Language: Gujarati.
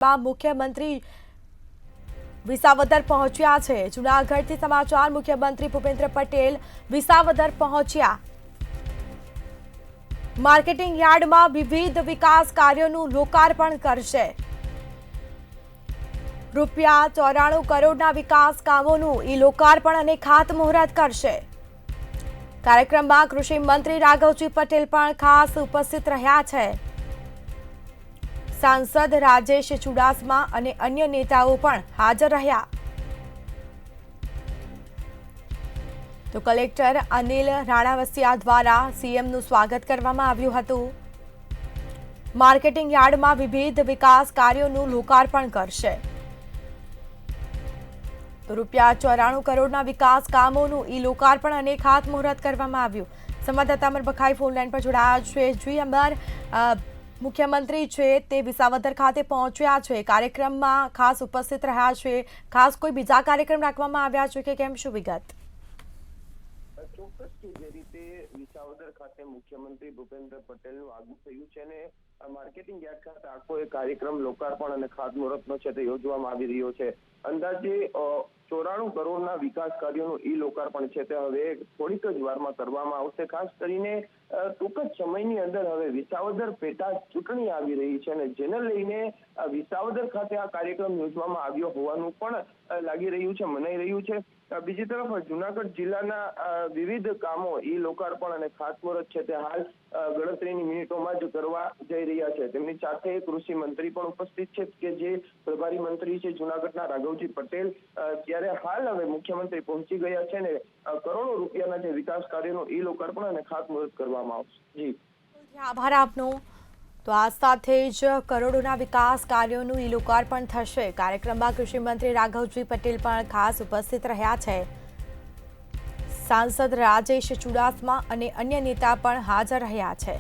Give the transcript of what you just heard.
મુખ્યમંત્રી વિસાવદર પહોંચ્યા છે। જૂનાગઢથી સમાચાર। મુખ્યમંત્રી ભૂપેન્દ્ર પટેલ વિસાવદર પહોંચ્યા। માર્કેટિંગ યાર્ડમાં વિવિધ વિકાસ કાર્યોનું લોકાર્પણ કરશે। રૂપિયા 94 કરોડના વિકાસ કામોનું લોકાર્પણ અને ખાતમુહૂર્ત કરશે। કાર્યક્રમમાં કૃષિ મંત્રી રાઘવજી પટેલ પણ ખાસ ઉપસ્થિત રહ્યા છે। सांसद राजेश चुडासमा અને અન્ય નેતાઓ પણ હાજર રહ્યા। તો કલેક્ટર અનિલ રાણાવસિયા દ્વારા સીએમનું સ્વાગત કરવામાં આવ્યું હતું। માર્કેટિંગ યાર્ડમાં વિવિધ વિકાસ કાર્યોનું લોકાર્પણ કરશે। તો રૂપિયા 94 કરોડના વિકાસ કામોનું લોકાર્પણ અને ખાતમુહૂર્ત કરવામાં આવ્યું। સંવાદદાતા અમર બખાઈ ફોનલાઈન પર જોડાયા છે। જી અમર, મુખ્યમંત્રી છે તે વિસાવદર ખાતે પહોંચ્યા છે, કાર્યક્રમમાં ખાસ ઉપસ્થિત રહ્યા છે। ખાસ કોઈ બીજા કાર્યક્રમ રાખવામાં આવ્યા છે કે કેમ, શું વિગત? ચોક્કસ કે જે રીતે વિસાવદર ખાતે મુખ્યમંત્રી ભૂપેન્દ્ર પટેલનું આગમન થયું છે અને માર્કેટિંગ યાર્ડ ખાતે આખો એક કાર્યક્રમ લોકાર્પણ અને ખાતમુહૂર્તનો છે તે યોજવામાં આવી રહ્યો છે। અંદાજે 94 કરોડના વિકાસ કાર્યોનું લોકાર્પણ છે તે હવે થોડીક જ વારમાં કરવામાં આવશે। ખાસ કરીને ટૂંક જ સમયની અંદર હવે વિસાવદર પેટા ચૂંટણી આવી રહી છે અને જેને લઈને વિસાવદર ખાતે આ કાર્યક્રમ યોજવામાં આવ્યો હોવાનું પણ લાગી રહ્યું છે, મનાઈ રહ્યું છે। બીજી તરફ જૂનાગઢ જિલ્લાના વિવિધ કામો લોકાર્પણ અને ખાતમુહૂર્ત છે તે હાલ ગણતરીની મિનિટોમાં જ કરવા જઈ રહ્યા છે। તેમની સાથે કૃષિ મંત્રી પણ ઉપસ્થિત છે કે જે પ્રભારી મંત્રી છે જૂનાગઢના રાઘવજી પટેલ। ત્યારે હાલ હવે મુખ્યમંત્રી પહોંચી ગયા છે ને કરોડો રૂપિયાના જે વિકાસ કાર્યોનું લોકાર્પણ અને ખાતમુહૂર્ત કરવામાં આવશે। જી, આભાર આપનો। તો આ સાથે જ કરોડોના વિકાસ કાર્યોનું લોકાર્પણ થશે। કાર્યક્રમમાં કૃષિ મંત્રી રાઘવજી પટેલ પણ ખાસ ઉપસ્થિત રહ્યા છે। सांसद राजेश चुडासमा અને અન્ય નેતા પણ હાજર રહ્યા છે।